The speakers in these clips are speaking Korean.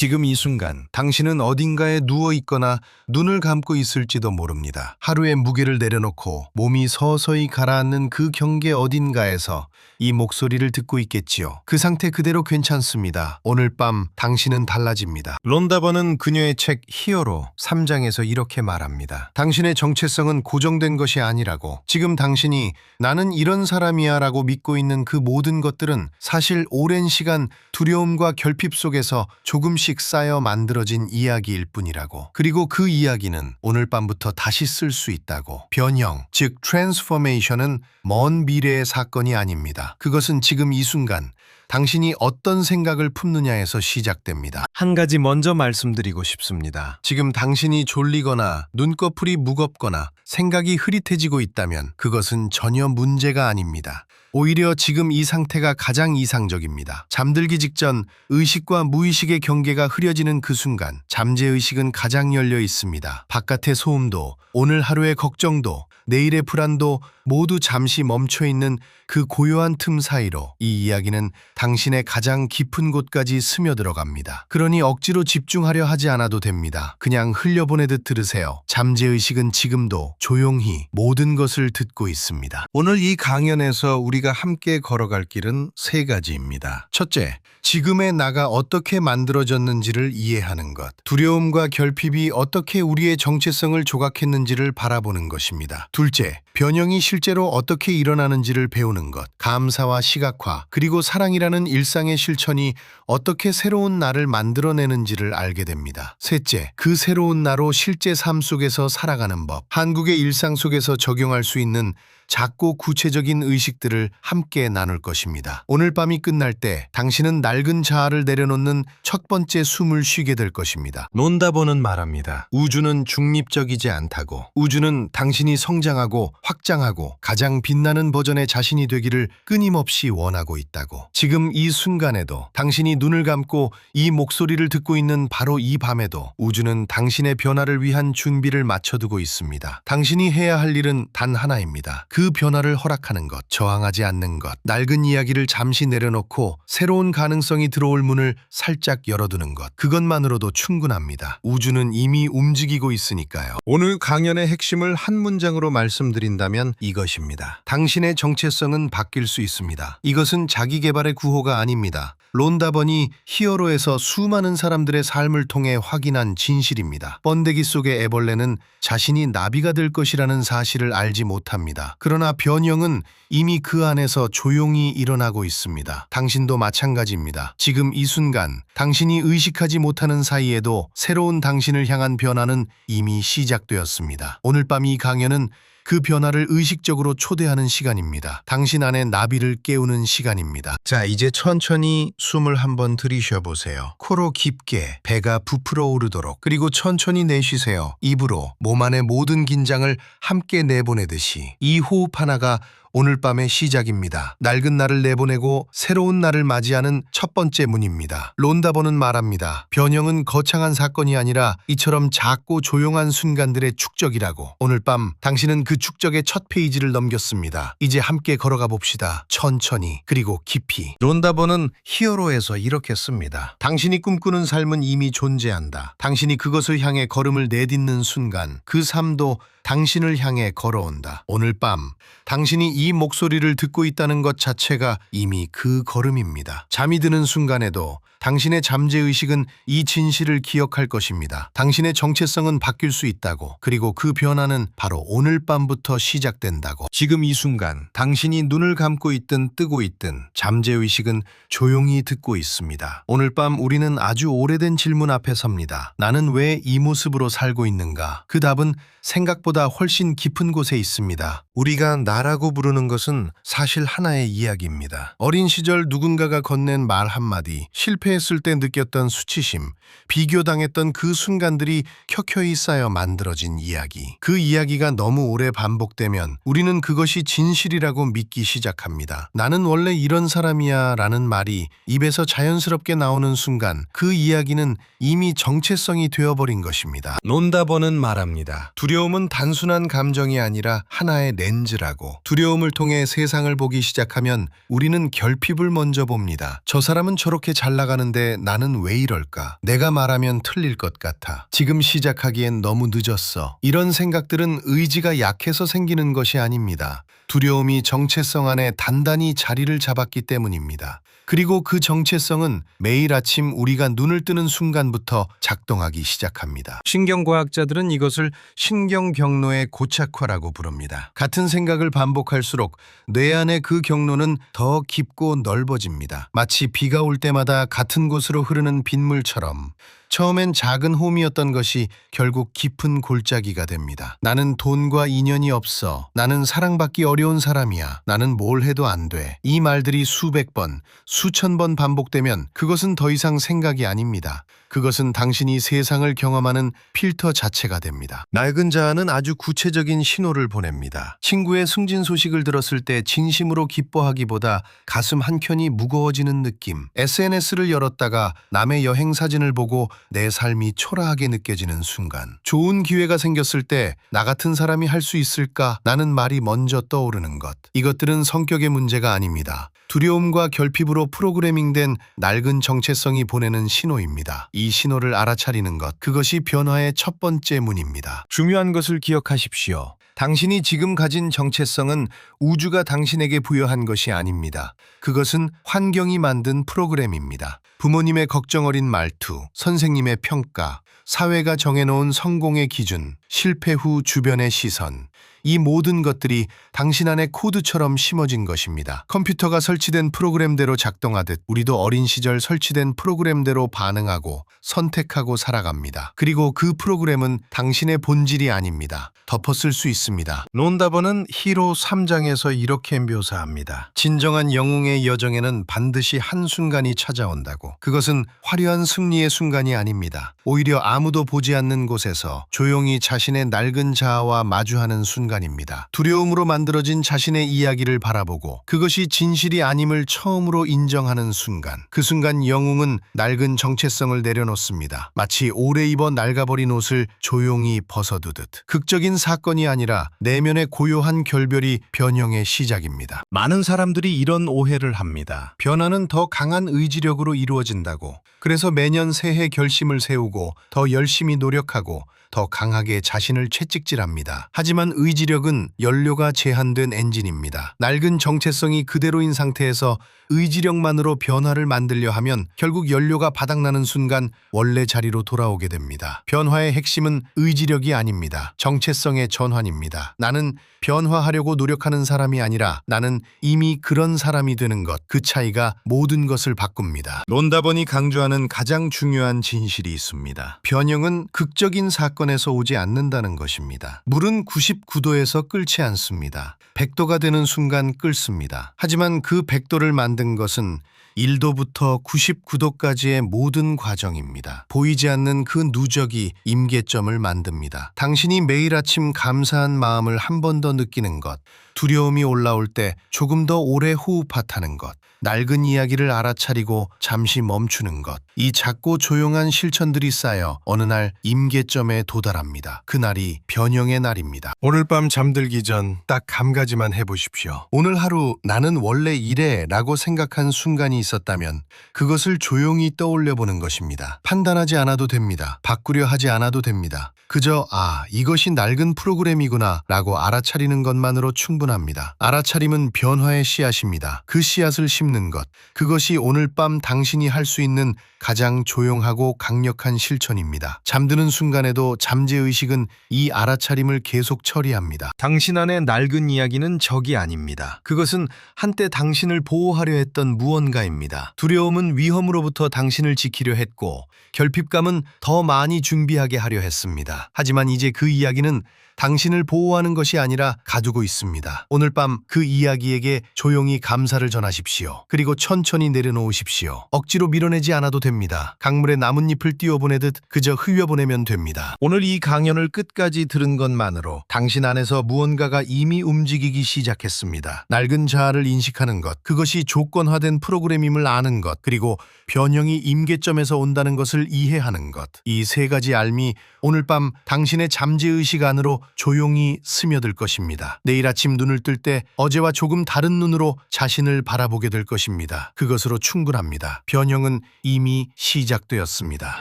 지금 이 순간 당신은 어딘가에 누워 있거나 눈을 감고 있을지도 모릅니다. 하루의 무게를 내려놓고 몸이 서서히 가라앉는 그 경계 어딘가에서 이 목소리를 듣고 있겠지요. 그 상태 그대로 괜찮습니다. 오늘 밤 당신은 달라집니다. 론다버는 그녀의 책 히어로 3장에서 이렇게 말합니다. 당신의 정체성은 고정된 것이 아니라고. 지금 당신이 나는 이런 사람이야 라고 믿고 있는 그 모든 것들은 사실 오랜 시간 두려움과 결핍 속에서 조금씩 쌓여 만들어진 이야기일 뿐이라고. 그리고 그 이야기는 오늘 밤부터 다시 쓸 수 있다고. 변형, 즉 트랜스포메이션은 먼 미래의 사건이 아닙니다. 그것은 지금 이 순간 당신이 어떤 생각을 품느냐에서 시작됩니다. 한 가지 먼저 말씀드리고 싶습니다. 지금 당신이 졸리거나 눈꺼풀이 무겁거나 생각이 흐릿해지고 있다면 그것은 전혀 문제가 아닙니다. 오히려 지금 이 상태가 가장 이상적입니다. 잠들기 직전 의식과 무의식의 경계가 흐려지는 그 순간 잠재의식은 가장 열려 있습니다. 바깥의 소음도, 오늘 하루의 걱정도, 내일의 불안도 모두 잠시 멈춰있는 그 고요한 틈 사이로 이 이야기는 당신의 가장 깊은 곳까지 스며들어갑니다. 그러니 억지로 집중하려 하지 않아도 됩니다. 그냥 흘려보내듯 들으세요. 잠재의식은 지금도 조용히 모든 것을 듣고 있습니다. 오늘 이 강연에서 우리가 함께 걸어갈 길은 세 가지입니다. 첫째, 지금의 나가 어떻게 만들어졌는지를 이해하는 것. 두려움과 결핍이 어떻게 우리의 정체성을 조각했는지를 바라보는 것입니다. 둘째, 변형이 실제로 어떻게 일어나는지를 배우는 것. 감사와 시각화, 그리고 사랑이라는 일상의 실천이 어떻게 새로운 나를 만들어내는지를 알게 됩니다. 셋째, 그 새로운 나로 실제 삶 속에서 살아가는 법. 한국의 일상 속에서 적용할 수 있는 작고 구체적인 의식들을 함께 나눌 것입니다. 오늘 밤이 끝날 때 당신은 낡은 자아를 내려놓는 첫 번째 숨을 쉬게 될 것입니다. 론다버는 말합니다. 우주는 중립적이지 않다고. 우주는 당신이 성장하고 확장하고 가장 빛나는 버전의 자신이 되기를 끊임없이 원하고 있다고. 지금 이 순간에도 당신이 눈을 감고 이 목소리를 듣고 있는 바로 이 밤에도 우주는 당신의 변화를 위한 준비를 마쳐두고 있습니다. 당신이 해야 할 일은 단 하나입니다. 그 변화를 허락하는 것, 저항하지 않는 것, 낡은 이야기를 잠시 내려놓고 새로운 가능성이 들어올 문을 살짝 열어두는 것, 그것만으로도 충분합니다. 우주는 이미 움직이고 있으니까요. 오늘 강연의 핵심을 한 문장으로 말씀드린다면 이것입니다. 당신의 정체성은 바뀔 수 있습니다. 이것은 자기계발의 구호가 아닙니다. 론다번이 히어로에서 수많은 사람들의 삶을 통해 확인한 진실입니다. 번데기 속의 애벌레는 자신이 나비가 될 것이라는 사실을 알지 못합니다. 그러나 변형은 이미 그 안에서 조용히 일어나고 있습니다. 당신도 마찬가지입니다. 지금 이 순간 당신이 의식하지 못하는 사이에도 새로운 당신을 향한 변화는 이미 시작되었습니다. 오늘 밤 이 강연은 그 변화를 의식적으로 초대하는 시간입니다. 당신 안에 나비를 깨우는 시간입니다. 자, 이제 천천히 숨을 한번 들이쉬어보세요. 코로 깊게 배가 부풀어 오르도록, 그리고 천천히 내쉬세요. 입으로 몸 안의 모든 긴장을 함께 내보내듯이. 이 호흡 하나가 오늘 밤의 시작입니다. 낡은 나를 내보내고 새로운 나를 맞이하는 첫 번째 문입니다. 론다버는 말합니다. 변형은 거창한 사건이 아니라 이처럼 작고 조용한 순간들의 축적이라고. 오늘 밤 당신은 그 축적의 첫 페이지를 넘겼습니다. 이제 함께 걸어가 봅시다. 천천히, 그리고 깊이. 론다버는 히어로에서 이렇게 씁니다. 당신이 꿈꾸는 삶은 이미 존재한다. 당신이 그것을 향해 걸음을 내딛는 순간 그 삶도 당신을 향해 걸어온다. 오늘 밤 당신이 이 목소리를 듣고 있다는 것 자체가 이미 그 걸음입니다. 잠이 드는 순간에도 당신의 잠재의식은 이 진실을 기억할 것입니다. 당신의 정체성은 바뀔 수 있다고. 그리고 그 변화는 바로 오늘 밤부터 시작된다고. 지금 이 순간 당신이 눈을 감고 있든 뜨고 있든 잠재의식은 조용히 듣고 있습니다. 오늘 밤 우리는 아주 오래된 질문 앞에 섭니다. 나는 왜 이 모습으로 살고 있는가? 그 답은 생각보다 훨씬 깊은 곳에 있습니다. 우리가 나라고 부르는 것은 사실 하나의 이야기입니다. 어린 시절 누군가가 건넨 말 한마디, 실패했을 때 느꼈던 수치심, 비교당했던 그 순간들이 켜켜이 쌓여 만들어진 이야기. 그 이야기가 너무 오래 반복되면 우리는 그것이 진실이라고 믿기 시작합니다. 나는 원래 이런 사람이야 라는 말이 입에서 자연스럽게 나오는 순간 그 이야기는 이미 정체성이 되어버린 것입니다. 론다버는 말합니다. 두려움은 단순한 감정이 아니라 하나의 렌즈라고. 두려움을 통해 세상을 보기 시작하면 우리는 결핍을 먼저 봅니다. 저 사람은 저렇게 잘 나가는 하는데 나는 왜 이럴까? 내가 말하면 틀릴 것 같아. 지금 시작하기엔 너무 늦었어. 이런 생각들은 의지가 약해서 생기는 것이 아닙니다. 두려움이 정체성 안에 단단히 자리를 잡았기 때문입니다. 그리고 그 정체성은 매일 아침 우리가 눈을 뜨는 순간부터 작동하기 시작합니다. 신경과학자들은 이것을 신경경로의 고착화라고 부릅니다. 같은 생각을 반복할수록 뇌 안의 그 경로는 더 깊고 넓어집니다. 마치 비가 올 때마다 같은 곳으로 흐르는 빗물처럼 처음엔 작은 홈이었던 것이 결국 깊은 골짜기가 됩니다. 나는 돈과 인연이 없어. 나는 사랑받기 어려운 사람이야. 나는 뭘 해도 안 돼. 이 말들이 수백 번, 수천 번 반복되면 그것은 더 이상 생각이 아닙니다. 그것은 당신이 세상을 경험하는 필터 자체가 됩니다. 낡은 자아는 아주 구체적인 신호를 보냅니다. 친구의 승진 소식을 들었을 때 진심으로 기뻐하기보다 가슴 한켠이 무거워지는 느낌. SNS를 열었다가 남의 여행 사진을 보고 내 삶이 초라하게 느껴지는 순간. 좋은 기회가 생겼을 때 나 같은 사람이 할 수 있을까? 라는 말이 먼저 떠오르는 것. 이것들은 성격의 문제가 아닙니다. 두려움과 결핍으로 프로그래밍된 낡은 정체성이 보내는 신호입니다. 이 신호를 알아차리는 것, 그것이 변화의 첫 번째 문입니다. 중요한 것을 기억하십시오. 당신이 지금 가진 정체성은 우주가 당신에게 부여한 것이 아닙니다. 그것은 환경이 만든 프로그램입니다. 부모님의 걱정 어린 말투, 선생님의 평가, 사회가 정해놓은 성공의 기준, 실패 후 주변의 시선, 이 모든 것들이 당신 안에 코드처럼 심어진 것입니다. 컴퓨터가 설치된 프로그램대로 작동하듯 우리도 어린 시절 설치된 프로그램대로 반응하고 선택하고 살아갑니다. 그리고 그 프로그램은 당신의 본질이 아닙니다. 덮었을 수 있습니다. 론다버는 히로 3장에서 이렇게 묘사합니다. 진정한 영웅의 여정에는 반드시 한순간이 찾아온다고. 그것은 화려한 승리의 순간이 아닙니다. 오히려 아무도 보지 않는 곳에서 조용히 자신의 낡은 자아와 마주하는 순간입니다. 두려움으로 만들어진 자신의 이야기를 바라보고 그것이 진실이 아님을 처음으로 인정하는 순간. 그 순간 영웅은 낡은 정체성을 내려놓습니다. 마치 오래 입어 낡아버린 옷을 조용히 벗어두듯. 극적인 사건이 아니라 내면의 고요한 결별이 변형의 시작입니다. 많은 사람들이 이런 오해를 합니다. 변화는 더 강한 의지력으로 이루어진다고. 그래서 매년 새해 결심을 세우고 더 열심히 노력하고 더 강하게 자신을 채찍질합니다. 하지만 의지력은 연료가 제한된 엔진입니다. 낡은 정체성이 그대로인 상태에서 의지력만으로 변화를 만들려 하면 결국 연료가 바닥나는 순간 원래 자리로 돌아오게 됩니다. 변화의 핵심은 의지력이 아닙니다. 정체성의 전환입니다. 나는 변화하려고 노력하는 사람이 아니라 나는 이미 그런 사람이 되는 것. 그 차이가 모든 것을 바꿉니다. 론다번이 강조하는 가장 중요한 진실이 있습니다. 변형은 극적인 사건에서 오지 않는다는 것입니다. 물은 99도에서 끓지 않습니다. 100도가 되는 순간 끓습니다. 하지만 그 100도를 만든 것은 1도부터 99도까지의 모든 과정입니다. 보이지 않는 그 누적이 임계점을 만듭니다. 당신이 매일 아침 감사한 마음을 한 번 더 느끼는 것, 두려움이 올라올 때 조금 더 오래 호흡하는 것, 낡은 이야기를 알아차리고 잠시 멈추는 것, 이 작고 조용한 실천들이 쌓여 어느 날 임계점에 도달합니다. 그날이 변형의 날입니다. 오늘 밤 잠들기 전 딱 한 가지만 해보십시오. 오늘 하루 나는 원래 이래 라고 생각한 순간이 있었다면 그것을 조용히 떠올려 보는 것입니다. 판단하지 않아도 됩니다. 바꾸려 하지 않아도 됩니다. 그저 이것이 낡은 프로그램이구나 라고 알아차리는 것만으로 충분합니다. 알아차림은 변화의 씨앗입니다. 그 씨앗을 심는 것, 그것이 오늘 밤 당신이 할 수 있는 가장 조용하고 강력한 실천입니다. 잠드는 순간에도 잠재의식은 이 알아차림을 계속 처리합니다. 당신 안의 낡은 이야기는 적이 아닙니다. 그것은 한때 당신을 보호하려 했던 무언가입니다. 두려움은 위험으로부터 당신을 지키려 했고 결핍감은 더 많이 준비하게 하려 했습니다. 하지만 이제 그 이야기는 당신을 보호하는 것이 아니라 가두고 있습니다. 오늘 밤 그 이야기에게 조용히 감사를 전하십시오. 그리고 천천히 내려놓으십시오. 억지로 밀어내지 않아도 됩니다. 강물에 나뭇잎을 띄워보내듯 그저 흘려보내면 됩니다. 오늘 이 강연을 끝까지 들은 것만으로 당신 안에서 무언가가 이미 움직이기 시작했습니다. 낡은 자아를 인식하는 것, 그것이 조건화된 프로그램임을 아는 것, 그리고 변형이 임계점에서 온다는 것을 이해하는 것. 이 세 가지 알미 오늘 밤 당신의 잠재의식 안으로 조용히 스며들 것입니다. 내일 아침 눈을 뜰 때 어제와 조금 다른 눈으로 자신을 바라보게 될 것입니다. 그것으로 충분합니다. 변형은 이미 시작되었습니다.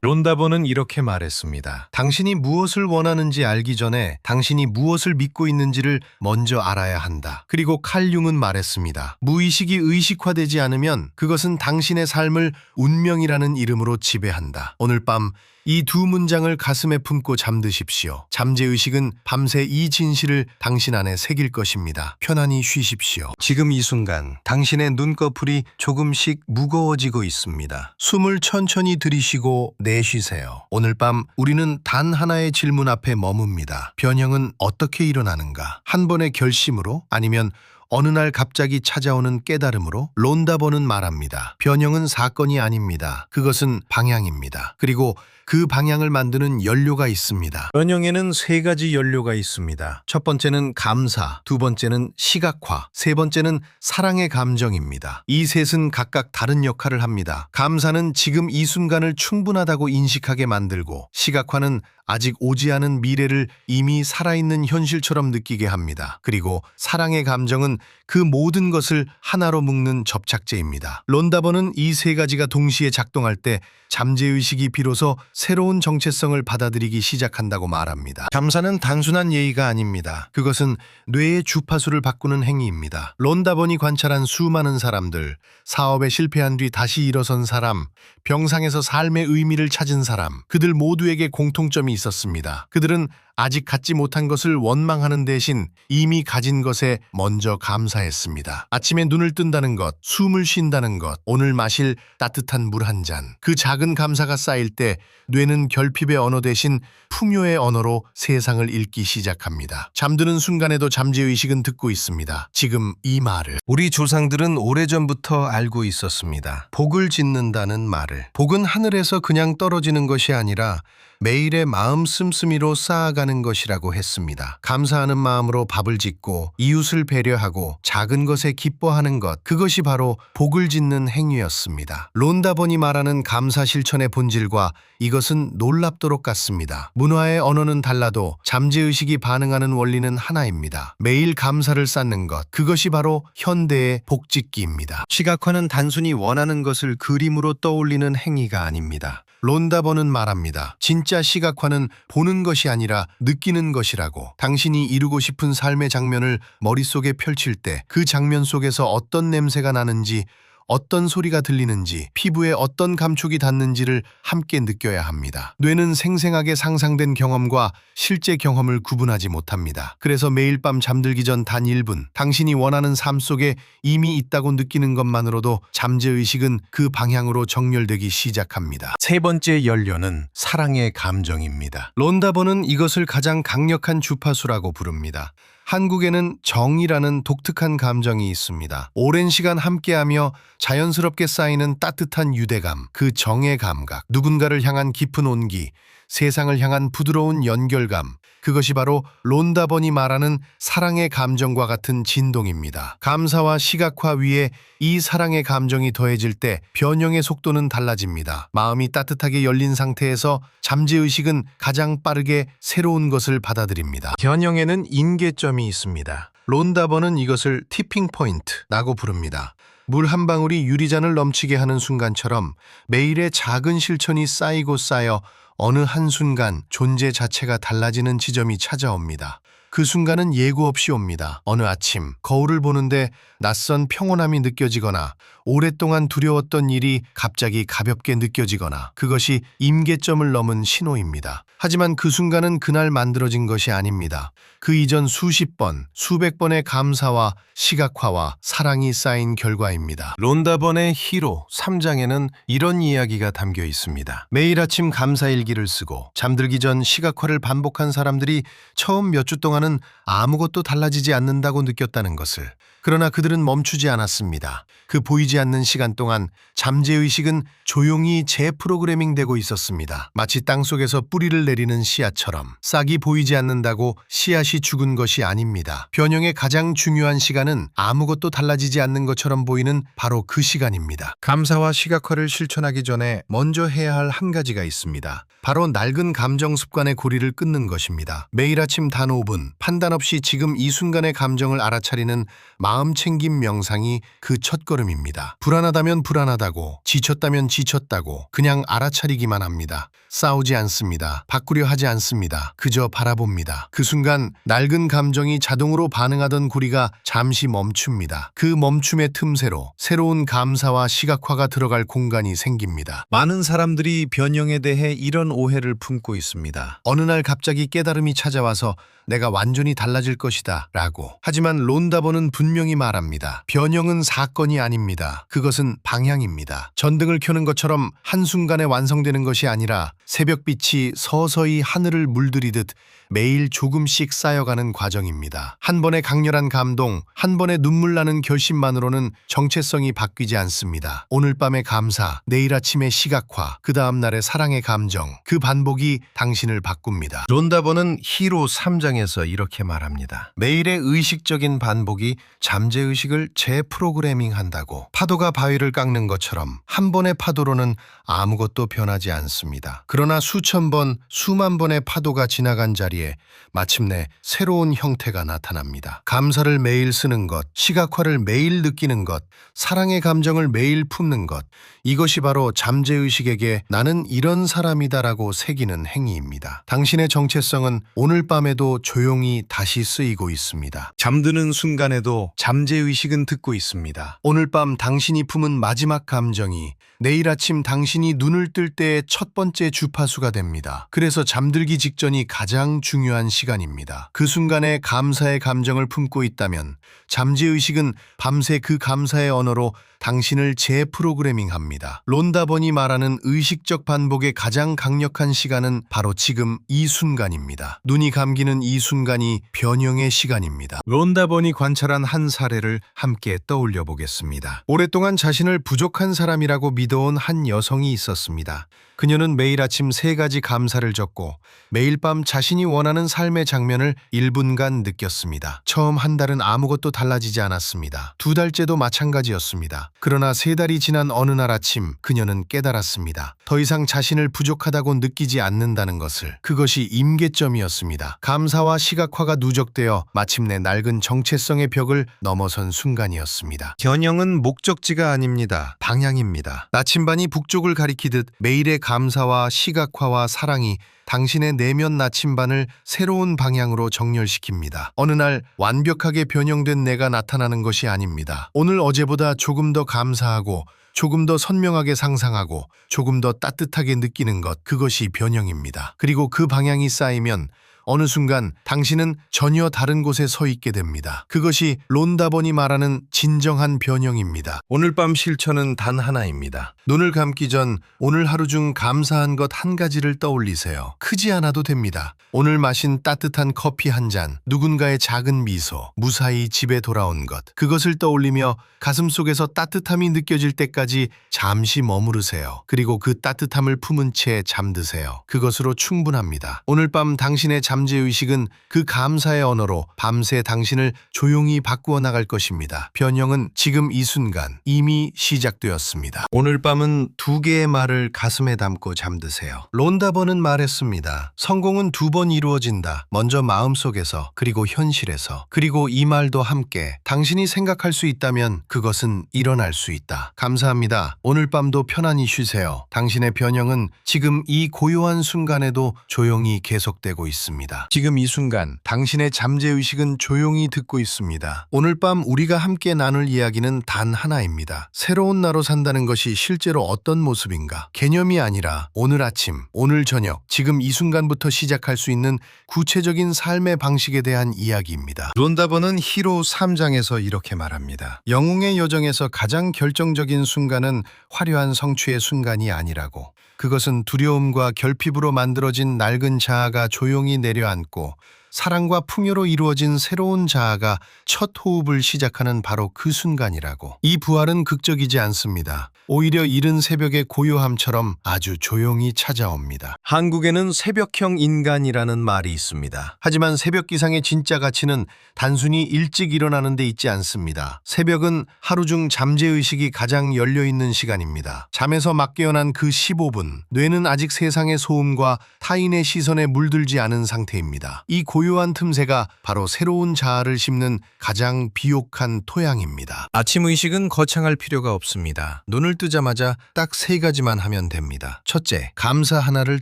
론다버는 이렇게 말했습니다. 당신이 무엇을 원하는지 알기 전에 당신이 무엇을 믿고 있는지를 먼저 알아야 한다. 그리고 칼 융은 말했습니다. 무의식이 의식화되지 않으면 그것은 당신의 삶을 운명이라는 이름으로 지배한다. 오늘 밤 이 두 문장을 가슴에 품고 잠드십시오. 잠재의식은 밤새 이 진실을 당신 안에 새길 것입니다. 편안히 쉬십시오. 지금 이 순간 당신의 눈꺼풀이 조금씩 무거워지고 있습니다. 숨을 천천히 들이쉬고 내쉬세요. 오늘 밤 우리는 단 하나의 질문 앞에 머뭅니다. 변형은 어떻게 일어나는가? 한 번의 결심으로? 아니면 어느 날 갑자기 찾아오는 깨달음으로? 론다버는 말합니다. 변형은 사건이 아닙니다. 그것은 방향입니다. 그리고 그 방향을 만드는 연료가 있습니다. 변형에는 세 가지 연료가 있습니다. 첫 번째는 감사, 두 번째는 시각화, 세 번째는 사랑의 감정입니다. 이 셋은 각각 다른 역할을 합니다. 감사는 지금 이 순간을 충분하다고 인식하게 만들고, 시각화는 아직 오지 않은 미래를 이미 살아있는 현실처럼 느끼게 합니다. 그리고 사랑의 감정은 그 모든 것을 하나로 묶는 접착제입니다. 론다버는 이 세 가지가 동시에 작동할 때 잠재의식이 비로소 새로운 정체성을 받아들이기 시작한다고 말합니다. 감사는 단순한 예의가 아닙니다. 그것은 뇌의 주파수를 바꾸는 행위입니다. 론다번이 관찰한 수많은 사람들, 사업에 실패한 뒤 다시 일어선 사람, 병상에서 삶의 의미를 찾은 사람, 그들 모두에게 공통점이 있었습니다. 그들은 아직 갖지 못한 것을 원망하는 대신 이미 가진 것에 먼저 감사했습니다. 아침에 눈을 뜬다는 것, 숨을 쉰다는 것, 오늘 마실 따뜻한 물 한 잔. 그 작은 감사가 쌓일 때 뇌는 결핍의 언어 대신 풍요의 언어로 세상을 읽기 시작합니다. 잠드는 순간에도 잠재의식은 듣고 있습니다. 지금 이 말을 우리 조상들은 오래전부터 알고 있었습니다. 복을 짓는다는 말을. 복은 하늘에서 그냥 떨어지는 것이 아니라 매일의 마음 씀씀이로 쌓아가는 것이라고 했습니다. 감사하는 마음으로 밥을 짓고 이웃을 배려하고 작은 것에 기뻐하는 것, 그것이 바로 복을 짓는 행위였습니다. 론다번이 말하는 감사 실천의 본질과 이것은 놀랍도록 같습니다. 문화의 언어는 달라도 잠재의식이 반응하는 원리는 하나입니다. 매일 감사를 쌓는 것, 그것이 바로 현대의 복짓기입니다. 시각화는 단순히 원하는 것을 그림으로 떠올리는 행위가 아닙니다. 론다버는 말합니다. 진짜 시각화는 보는 것이 아니라 느끼는 것이라고. 당신이 이루고 싶은 삶의 장면을 머릿속에 펼칠 때 그 장면 속에서 어떤 냄새가 나는지, 어떤 소리가 들리는지, 피부에 어떤 감촉이 닿는지를 함께 느껴야 합니다. 뇌는 생생하게 상상된 경험과 실제 경험을 구분하지 못합니다. 그래서 매일 밤 잠들기 전 단 1분, 당신이 원하는 삶 속에 이미 있다고 느끼는 것만으로도 잠재의식은 그 방향으로 정렬되기 시작합니다. 세 번째 연료는 사랑의 감정입니다. 론다버는 이것을 가장 강력한 주파수라고 부릅니다. 한국에는 정이라는 독특한 감정이 있습니다. 오랜 시간 함께하며 자연스럽게 쌓이는 따뜻한 유대감, 그 정의 감각, 누군가를 향한 깊은 온기, 세상을 향한 부드러운 연결감, 그것이 바로 론다번이 말하는 사랑의 감정과 같은 진동입니다. 감사와 시각화 위에 이 사랑의 감정이 더해질 때 변형의 속도는 달라집니다. 마음이 따뜻하게 열린 상태에서 잠재의식은 가장 빠르게 새로운 것을 받아들입니다. 변형에는 임계점이 있습니다. 론다번은 이것을 티핑 포인트라고 부릅니다. 물 한 방울이 유리잔을 넘치게 하는 순간처럼 매일의 작은 실천이 쌓이고 쌓여 어느 한순간 존재 자체가 달라지는 지점이 찾아옵니다. 그 순간은 예고 없이 옵니다. 어느 아침 거울을 보는데 낯선 평온함이 느껴지거나 오랫동안 두려웠던 일이 갑자기 가볍게 느껴지거나, 그것이 임계점을 넘은 신호입니다. 하지만 그 순간은 그날 만들어진 것이 아닙니다. 그 이전 수십 번, 수백 번의 감사와 시각화와 사랑이 쌓인 결과입니다. 론다번의 히로 3장에는 이런 이야기가 담겨 있습니다. 매일 아침 감사일기를 쓰고 잠들기 전 시각화를 반복한 사람들이 처음 몇 주 동안은 아무것도 달라지지 않는다고 느꼈다는 것을, 그러나 그들은 멈추지 않았습니다. 그 보이지 않는 시간 동안 잠재의식은 조용히 재프로그래밍 되고 있었습니다. 마치 땅속에서 뿌리를 내리는 씨앗처럼. 싹이 보이지 않는다고 씨앗이 죽은 것이 아닙니다. 변형의 가장 중요한 시간은 아무것도 달라지지 않는 것처럼 보이는 바로 그 시간입니다. 감사와 시각화를 실천하기 전에 먼저 해야 할 한 가지가 있습니다. 바로 낡은 감정 습관의 고리를 끊는 것입니다. 매일 아침 단 5분, 판단 없이 지금 이 순간의 감정을 알아차리는 마음챙김 명상이 그 첫걸음입니다. 불안하다면 불안하다고, 지쳤다면 지쳤다고 그냥 알아차리기만 합니다. 싸우지 않습니다. 바꾸려 하지 않습니다. 그저 바라봅니다. 그 순간 낡은 감정이 자동으로 반응하던 고리가 잠시 멈춥니다. 그 멈춤의 틈새로 새로운 감사와 시각화가 들어갈 공간이 생깁니다. 많은 사람들이 변형에 대해 이런 오해를 품고 있습니다. 어느 날 갑자기 깨달음이 찾아와서 내가 완전히 달라질 것이다 라고. 하지만 론다버는 분명히 말합니다. 변형은 사건이 아닙니다. 그것은 방향입니다. 전등을 켜는 것처럼 한순간에 완성되는 것이 아니라 새벽빛이 서서히 하늘을 물들이듯 매일 조금씩 쌓여가는 과정입니다. 한 번의 강렬한 감동, 한 번의 눈물 나는 결심만으로는 정체성이 바뀌지 않습니다. 오늘 밤의 감사, 내일 아침의 시각화, 그 다음 날의 사랑의 감정, 그 반복이 당신을 바꿉니다. 론다버는 히로 3장에서 이렇게 말합니다. 매일의 의식적인 반복이 잠재의식을 재프로그래밍 한다고. 파도가 바위를 깎는 것처럼 한 번의 파도로는 아무것도 변하지 않습니다. 그러나 수천 번, 수만 번의 파도가 지나간 자리에 마침내 새로운 형태가 나타납니다. 감사를 매일 쓰는 것, 시각화를 매일 느끼는 것, 사랑의 감정을 매일 품는 것, 이것이 바로 잠재의식에게 나는 이런 사람이다라고 새기는 행위입니다. 당신의 정체성은 오늘 밤에도 조용히 다시 쓰이고 있습니다. 잠드는 순간에도 잠재의식은 듣고 있습니다. 오늘 밤 당신이 품은 마지막 감정이 내일 아침 당신이 눈을 뜰 때의 첫 번째 주파수가 됩니다. 그래서 잠들기 직전이 가장 중요한 시간입니다. 그 순간에 감사의 감정을 품고 있다면 잠재의식은 밤새 그 감사의 언어로 당신을 재프로그래밍합니다. 론다번이 말하는 의식적 반복의 가장 강력한 시간은 바로 지금 이 순간입니다. 눈이 감기는 이 순간이 변형의 시간입니다. 론다번이 관찰한 한 사례를 함께 떠올려 보겠습니다. 오랫동안 자신을 부족한 사람이라고 믿어온 한 여성이 있었습니다. 그녀는 매일 아침 3가지 감사를 적고 매일 밤 자신이 원하는 삶의 장면을 1분간 느꼈습니다. 처음 한 달은 아무것도 달라지지 않았습니다. 2달째도 마찬가지였습니다. 그러나 3달이 지난 어느 날 아침 그녀는 깨달았습니다. 더 이상 자신을 부족하다고 느끼지 않는다는 것을. 그것이 임계점이었습니다. 감사와 시각화가 누적되어 마침내 낡은 정체성의 벽을 넘어선 순간이었습니다. 변형은 목적지가 아닙니다. 방향입니다. 나침반이 북쪽을 가리키듯 매일의 감사와 시각화와 사랑이 당신의 내면 나침반을 새로운 방향으로 정렬시킵니다. 어느 날 완벽하게 변형된 내가 나타나는 것이 아닙니다. 오늘 어제보다 조금 더 감사하고 조금 더 선명하게 상상하고 조금 더 따뜻하게 느끼는 것, 그것이 변형입니다. 그리고 그 방향이 쌓이면 어느 순간 당신은 전혀 다른 곳에 서 있게 됩니다. 그것이 론다번이 말하는 진정한 변형입니다. 오늘 밤 실천은 단 하나입니다. 눈을 감기 전 오늘 하루 중 감사한 것 한 가지를 떠올리세요. 크지 않아도 됩니다. 오늘 마신 따뜻한 커피 한 잔, 누군가의 작은 미소, 무사히 집에 돌아온 것. 그것을 떠올리며 가슴속에서 따뜻함이 느껴질 때까지 잠시 머무르세요. 그리고 그 따뜻함을 품은 채 잠드세요. 그것으로 충분합니다. 오늘 밤 당신의 잠재의식은 그 감사의 언어로 밤새 당신을 조용히 바꾸어 나갈 것입니다. 변형은 지금 이 순간 이미 시작되었습니다. 오늘 밤은 2개의 말을 가슴에 담고 잠드세요. 론다번은 말했습니다. 성공은 2번 이루어진다. 먼저 마음속에서, 그리고 현실에서, 그리고 이 말도 함께. 당신이 생각할 수 있다면 그것은 일어날 수 있다. 감사합니다. 오늘 밤도 편안히 쉬세요. 당신의 변형은 지금 이 고요한 순간에도 조용히 계속되고 있습니다. 지금 이 순간 당신의 잠재의식은 조용히 듣고 있습니다. 오늘 밤 우리가 함께 나눌 이야기는 단 하나입니다. 새로운 나로 산다는 것이 실제로 어떤 모습인가? 개념이 아니라 오늘 아침, 오늘 저녁, 지금 이 순간부터 시작할 수 있는 구체적인 삶의 방식에 대한 이야기입니다. 론다번은 히로 3장에서 이렇게 말합니다. 영웅의 여정에서 가장 결정적인 순간은 화려한 성취의 순간이 아니라고. 그것은 두려움과 결핍으로 만들어진 낡은 자아가 조용히 내려앉고 사랑과 풍요로 이루어진 새로운 자아가 첫 호흡을 시작하는 바로 그 순간이라고. 이 부활은 극적이지 않습니다. 오히려 이른 새벽의 고요함처럼 아주 조용히 찾아옵니다. 한국에는 새벽형 인간이라는 말이 있습니다. 하지만 새벽 기상의 진짜 가치는 단순히 일찍 일어나는 데 있지 않습니다. 새벽은 하루 중 잠재의식이 가장 열려있는 시간입니다. 잠에서 막 깨어난 그 15분, 뇌는 아직 세상의 소음과 타인의 시선에 물들지 않은 상태입니다. 이 고요한 틈새가 바로 새로운 자아를 심는 가장 비옥한 토양입니다. 아침 의식은 거창할 필요가 없습니다. 눈을 뜨자마자 딱 3가지만 하면 됩니다. 첫째, 감사 하나를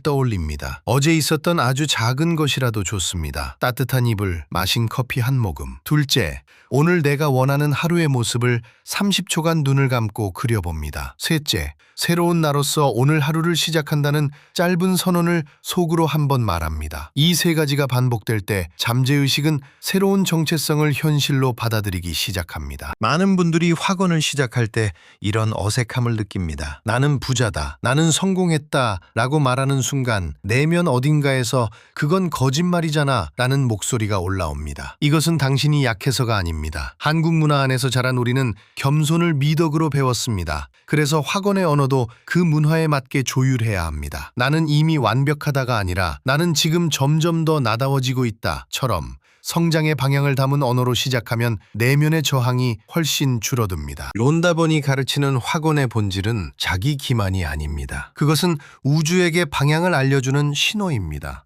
떠올립니다. 어제 있었던 아주 작은 것이라도 좋습니다. 따뜻한 이불, 마신 커피 한 모금. 둘째, 오늘 내가 원하는 하루의 모습을 30초간 눈을 감고 그려봅니다. 셋째, 새로운 나로서 오늘 하루를 시작한다는 짧은 선언을 속으로 한번 말합니다. 이 3가지가 반복될 때 잠재의식은 새로운 정체성을 현실로 받아들이기 시작합니다. 많은 분들이 확언을 시작할 때 이런 어색함을 느낍니다. 나는 부자다, 나는 성공했다 라고 말하는 순간 내면 어딘가에서 그건 거짓말이잖아 라는 목소리가 올라옵니다. 이것은 당신이 약해서가 아닙니다. 한국 문화 안에서 자란 우리는 겸손을 미덕으로 배웠습니다. 그래서 확언의 언어도 그 문화에 맞게 조율해야 합니다. 나는 이미 완벽하다가 아니라 나는 지금 점점 더 나다워지고 있다처럼 성장의 방향을 담은 언어로 시작하면 내면의 저항이 훨씬 줄어듭니다. 론다번이 가르치는 확언의 본질은 자기 기만이 아닙니다. 그것은 우주에게 방향을 알려주는 신호입니다.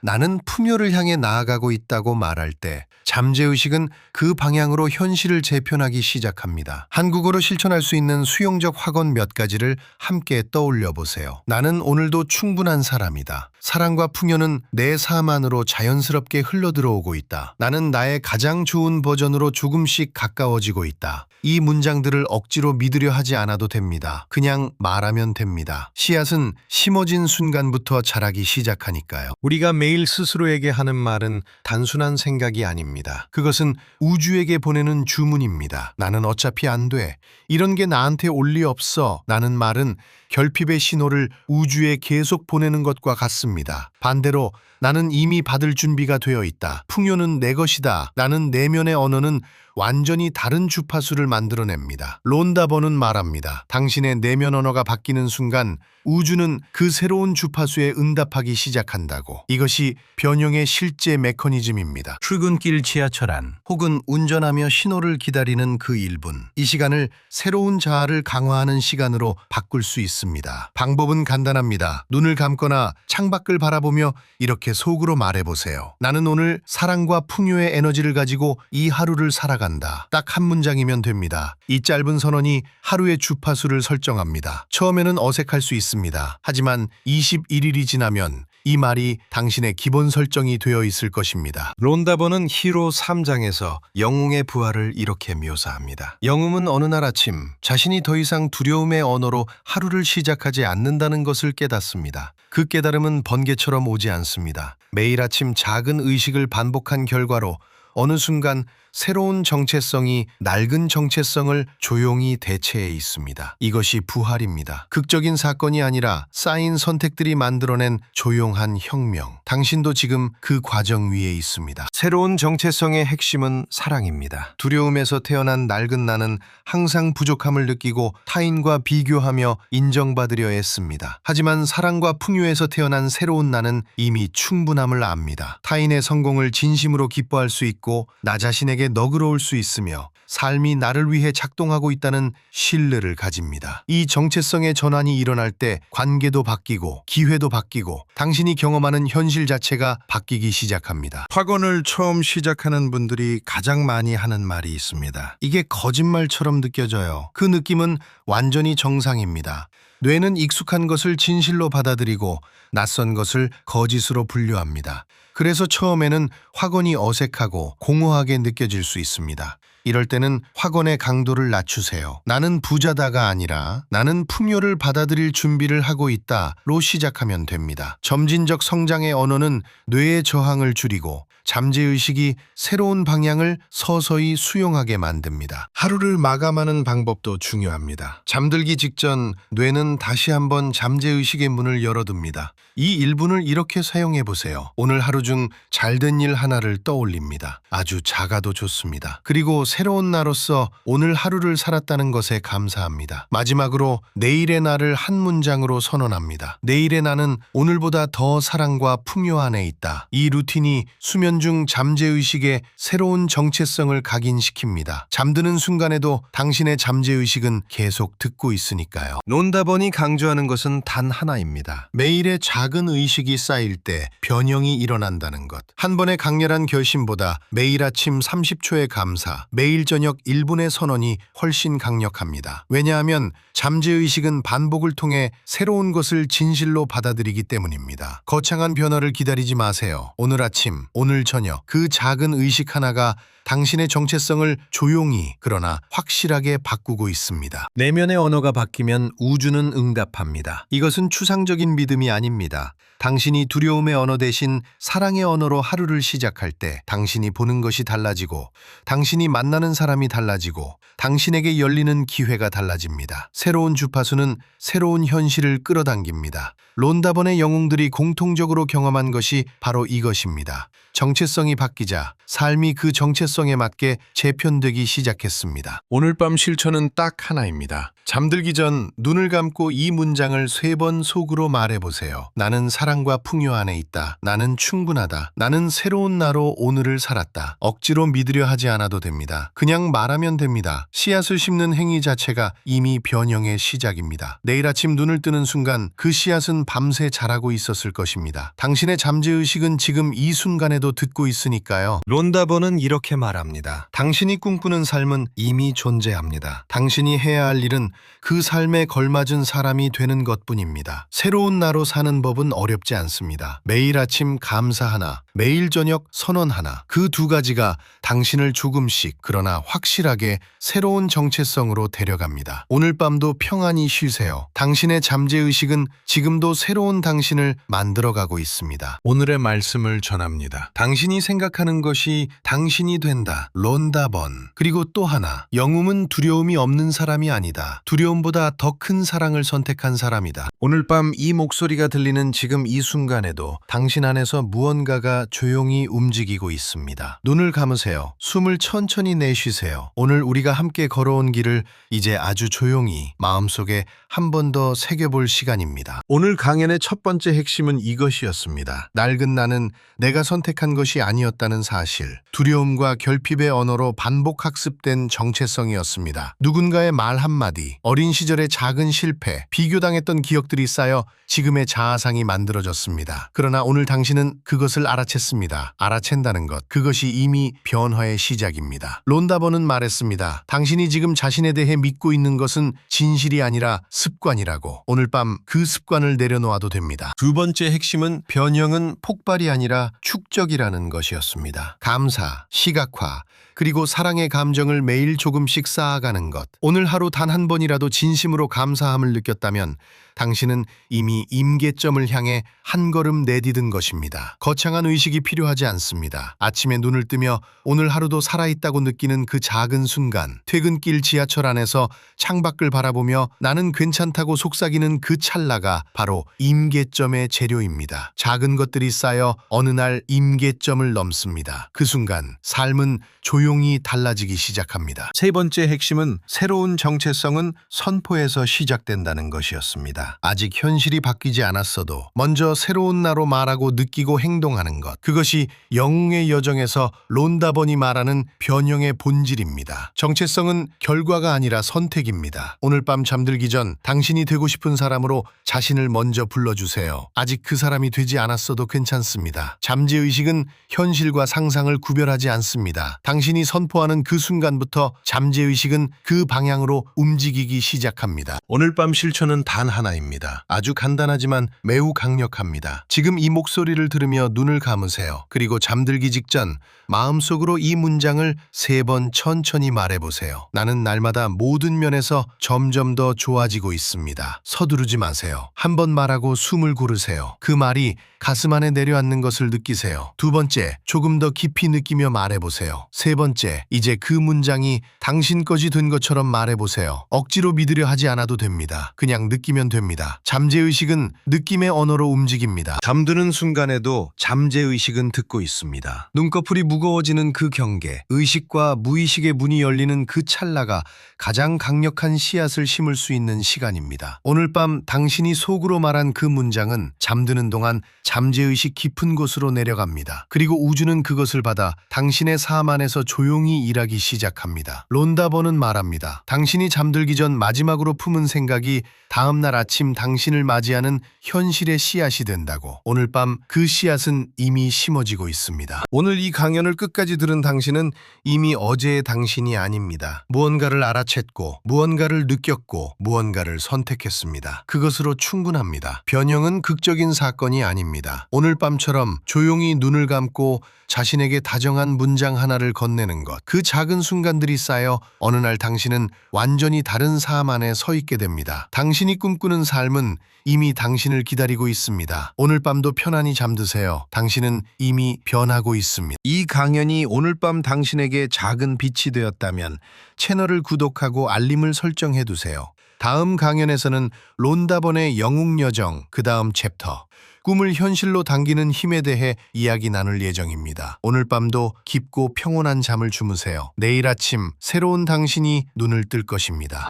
나는 풍요를 향해 나아가고 있다고 말할 때 잠재의식은 그 방향으로 현실을 재편하기 시작합니다. 한국어로 실천할 수 있는 수용적 확언 몇 가지를 함께 떠올려 보세요. 나는 오늘도 충분한 사람이다. 사랑과 풍요는 내 삶 안으로 자연스럽게 흘러들어오고 있다. 나는 나의 가장 좋은 버전으로 조금씩 가까워지고 있다. 이 문장들을 억지로 믿으려 하지 않아도 됩니다. 그냥 말하면 됩니다. 씨앗은 심어진 순간부터 자라기 시작하니까요. 우리가 매일 스스로에게 하는 말은 단순한 생각이 아닙니다. 그것은 우주에게 보내는 주문입니다. 나는 어차피 안 돼. 이런 게 나한테 올 리 없어. 라는 말은 결핍의 신호를 우주에 계속 보내는 것과 같습니다. 반대로 나는 이미 받을 준비가 되어 있다. 풍요는 내 것이다. 라는 내면의 언어는 완전히 다른 주파수를 만들어냅니다. 론다번은 말합니다. 당신의 내면 언어가 바뀌는 순간 우주는 그 새로운 주파수에 응답하기 시작한다고. 이것이 변형의 실제 메커니즘입니다. 출근길 지하철 안 혹은 운전하며 신호를 기다리는 그 1분. 이 시간을 새로운 자아를 강화하는 시간으로 바꿀 수 있습니다. 방법은 간단합니다. 눈을 감거나 창밖을 바라보며 이렇게 속으로 말해보세요. 나는 오늘 사랑과 풍요의 에너지를 가지고 이 하루를 살아간다. 딱 한 문장이면 됩니다. 이 짧은 선언이 하루의 주파수를 설정합니다. 처음에는 어색할 수 있습니다. 하지만 21일이 지나면 이 말이 당신의 기본 설정이 되어 있을 것입니다. 론다번은 히로 3장에서 영웅의 부활을 이렇게 묘사합니다. 영웅은 어느 날 아침 자신이 더 이상 두려움의 언어로 하루를 시작하지 않는다는 것을 깨닫습니다. 그 깨달음은 번개처럼 오지 않습니다. 매일 아침 작은 의식을 반복한 결과로 어느 순간 새로운 정체성이 낡은 정체성을 조용히 대체해 있습니다. 이것이 부활입니다. 극적인 사건이 아니라 쌓인 선택들이 만들어낸 조용한 혁명. 당신도 지금 그 과정 위에 있습니다. 새로운 정체성의 핵심은 사랑입니다. 두려움에서 태어난 낡은 나는 항상 부족함을 느끼고 타인과 비교하며 인정받으려 했습니다. 하지만 사랑과 풍요에서 태어난 새로운 나는 이미 충분함을 압니다. 타인의 성공을 진심으로 기뻐할 수 있고 나 자신에게 너그러울 수 있으며 삶이 나를 위해 작동하고 있다는 신뢰를 가집니다. 이 정체성의 전환이 일어날 때 관계도 바뀌고 기회도 바뀌고 당신이 경험하는 현실 자체가 바뀌기 시작합니다. 확언을 처음 시작하는 분들이 가장 많이 하는 말이 있습니다. 이게 거짓말처럼 느껴져요. 그 느낌은 완전히 정상입니다. 뇌는 익숙한 것을 진실로 받아들이고 낯선 것을 거짓으로 분류합니다. 그래서 처음에는 확언이 어색하고 공허하게 느껴질 수 있습니다. 이럴 때는 확언의 강도를 낮추세요. 나는 부자다가 아니라 나는 풍요를 받아들일 준비를 하고 있다로 시작하면 됩니다. 점진적 성장의 언어는 뇌의 저항을 줄이고 잠재의식이 새로운 방향을 서서히 수용하게 만듭니다. 하루를 마감하는 방법도 중요합니다. 잠들기 직전 뇌는 다시 한번 잠재의식의 문을 열어둡니다. 이 1분을 이렇게 사용해 보세요. 오늘 하루 중 잘된 일 하나를 떠올립니다. 아주 작아도 좋습니다. 그리고 새로운 나로서 오늘 하루를 살았다는 것에 감사합니다. 마지막으로 내일의 나를 한 문장으로 선언합니다. 내일의 나는 오늘보다 더 사랑과 풍요 안에 있다. 이 루틴이 수면 중 잠재의식의 새로운 정체성을 각인시킵니다. 잠드는 순간에도 당신의 잠재의식은 계속 듣고 있으니까요. 론다번이 강조하는 것은 단 하나입니다. 매일의 작은 의식이 쌓일 때 변형이 일어난다는 것. 한 번의 강렬한 결심보다 매일 아침 30초의 감사, 매일 저녁 1분의 선언이 훨씬 강력합니다. 왜냐하면 잠재의식은 반복을 통해 새로운 것을 진실로 받아들이기 때문입니다. 거창한 변화를 기다리지 마세요. 오늘 아침, 오늘 저녁, 그 작은 의식 하나가 당신의 정체성을 조용히 그러나 확실하게 바꾸고 있습니다. 내면의 언어가 바뀌면 우주는 응답합니다. 이것은 추상적인 믿음이 아닙니다. 당신이 두려움의 언어 대신 사랑의 언어로 하루를 시작할 때 당신이 보는 것이 달라지고 당신이 만나는 사람이 달라지고 당신에게 열리는 기회가 달라집니다. 새로운 주파수는 새로운 현실을 끌어당깁니다. 론다번의 영웅들이 공통적으로 경험한 것이 바로 이것입니다. 정체성이 바뀌자 삶이 그 정체성에 맞게 재편되기 시작했습니다. 오늘 밤 실천은 딱 하나입니다. 잠들기 전 눈을 감고 이 문장을 3번 속으로 말해보세요. 나는 사랑과 풍요 안에 있다. 나는 충분하다. 나는 새로운 나로 오늘을 살았다. 억지로 믿으려 하지 않아도 됩니다. 그냥 말하면 됩니다. 씨앗을 심는 행위 자체가 이미 변형의 시작입니다. 내일 아침 눈을 뜨는 순간 그 씨앗은 밤새 자라고 있었을 것입니다. 당신의 잠재의식은 지금 이 순간에도 듣고 있으니까요. 론다번은 이렇게 말합니다. 당신이 꿈꾸는 삶은 이미 존재합니다. 당신이 해야 할 일은 그 삶에 걸맞은 사람이 되는 것뿐입니다. 새로운 나로 사는 법은 어렵지 않습니다. 매일 아침 감사 하나, 매일 저녁 선언 하나, 그 2가지가 당신을 조금씩 그러나 확실하게 새로운 정체성으로 데려갑니다. 오늘 밤도 평안히 쉬세요. 당신의 잠재의식은 지금도 새로운 당신을 만들어가고 있습니다. 오늘의 말씀을 전합니다. 당신이 생각하는 것이 당신이 된다. 론다번. 그리고 또 하나, 영웅은 두려움이 없는 사람이 아니다. 두려움보다 더 큰 사랑을 선택한 사람이다. 오늘 밤 이 목소리가 들리는 지금 이 순간에도 당신 안에서 무언가가 조용히 움직이고 있습니다. 눈을 감으세요. 숨을 천천히 내쉬세요. 오늘 우리가 함께 걸어온 길을 이제 아주 조용히 마음속에 한 번 더 새겨볼 시간입니다. 오늘 강연의 첫 번째 핵심은 이것이었습니다. 낡은 나는 내가 선택한 것이 아니었다는 사실. 두려움과 결핍의 언어로 반복 학습된 정체성이었습니다. 누군가의 말 한마디, 어린 시절의 작은 실패, 비교당했던 기억들이 쌓여 지금의 자아상이 만들어졌습니다. 그러나 오늘 당신은 그것을 알아챘습니다. 알아챈다는 것, 그것이 이미 변화의 시작입니다. 론다번은 말했습니다. 당신이 지금 자신에 대해 믿고 있는 것은 진실이 아니라 습관이라고. 오늘 밤 그 습관을 내려놓아도 됩니다. 2번째 핵심은 변형은 폭발이 아니라 축적이라는 것이었습니다. 감사, 시각화, 그리고 사랑의 감정을 매일 조금씩 쌓아가는 것. 오늘 하루 단 한 번이라도 진심으로 감사함을 느꼈다면 당신은 이미 임계점을 향해 한 걸음 내디딘 것입니다. 거창한 의식이 필요하지 않습니다. 아침에 눈을 뜨며 오늘 하루도 살아있다고 느끼는 그 작은 순간, 퇴근길 지하철 안에서 창밖을 바라보며 나는 괜찮다고 속삭이는 그 찰나가 바로 임계점의 재료입니다. 작은 것들이 쌓여 어느 날 임계점을 넘습니다. 그 순간 삶은 조용히 달라지기 시작합니다. 3번째 핵심은 새로운 정체성은 선포에서 시작된다는 것이었습니다. 아직 현실이 바뀌지 않았어도 먼저 새로운 나로 말하고 느끼고 행동하는 것. 그것이 영웅의 여정에서 론다번이 말하는 변형의 본질입니다. 정체성은 결과가 아니라 선택입니다. 오늘 밤 잠들기 전 당신이 되고 싶은 사람으로 자신을 먼저 불러주세요. 아직 그 사람이 되지 않았어도 괜찮습니다. 잠재의식은 현실과 상상을 구별하지 않습니다. 당신이 선포하는 그 순간부터 잠재의식은 그 방향으로 움직이기 시작합니다. 오늘 밤 실천은 단 하나입니다. 대화입니다. 아주 간단하지만 매우 강력합니다. 지금 이 목소리를 들으며 눈을 감으세요. 그리고 잠들기 직전 마음속으로 이 문장을 3번 천천히 말해보세요. 나는 날마다 모든 면에서 점점 더 좋아지고 있습니다. 서두르지 마세요. 한 번 말하고 숨을 고르세요. 그 말이 가슴 안에 내려앉는 것을 느끼세요. 2번째, 조금 더 깊이 느끼며 말해보세요. 3번째, 이제 그 문장이 당신 것이 된 것처럼 말해보세요. 억지로 믿으려 하지 않아도 됩니다. 그냥 느끼면 됩니다. 잠재의식은 느낌의 언어로 움직입니다. 잠드는 순간에도 잠재의식은 듣고 있습니다. 눈꺼풀이 무거워지는 그 경계, 의식과 무의식의 문이 열리는 그 찰나가 가장 강력한 씨앗을 심을 수 있는 시간입니다. 오늘 밤 당신이 속으로 말한 그 문장은 잠드는 동안 잠재의식 깊은 곳으로 내려갑니다. 그리고 우주는 그것을 받아 당신의 삶 안에서 조용히 일하기 시작합니다. 론다버는 말합니다. 당신이 잠들기 전 마지막으로 품은 생각이 다음날 아침 당신을 맞이하는 현실의 씨앗이 된다고. 오늘 밤 그 씨앗은 이미 심어지고 있습니다. 오늘 이 강연을 끝까지 들은 당신은 이미 어제의 당신이 아닙니다. 무언가를 알아챘고, 무언가를 느꼈고, 무언가를 선택했습니다. 그것으로 충분합니다. 변형은 극적인 사건이 아닙니다. 오늘 밤처럼 조용히 눈을 감고 자신에게 다정한 문장 하나를 건네는 것, 그 작은 순간들이 쌓여 어느 날 당신은 완전히 다른 삶 안에 서 있게 됩니다. 당신이 꿈꾸는 삶은 이미 당신을 기다리고 있습니다. 오늘 밤도 편안히 잠드세요. 당신은 이미 변하고 있습니다. 이 강연이 오늘 밤 당신에게 작은 빛이 되었다면 채널을 구독하고 알림을 설정해 두세요. 다음 강연에서는 론다번의 영웅여정, 그 다음 챕터, 꿈을 현실로 당기는 힘에 대해 이야기 나눌 예정입니다. 오늘 밤도 깊고 평온한 잠을 주무세요. 내일 아침 새로운 당신이 눈을 뜰 것입니다.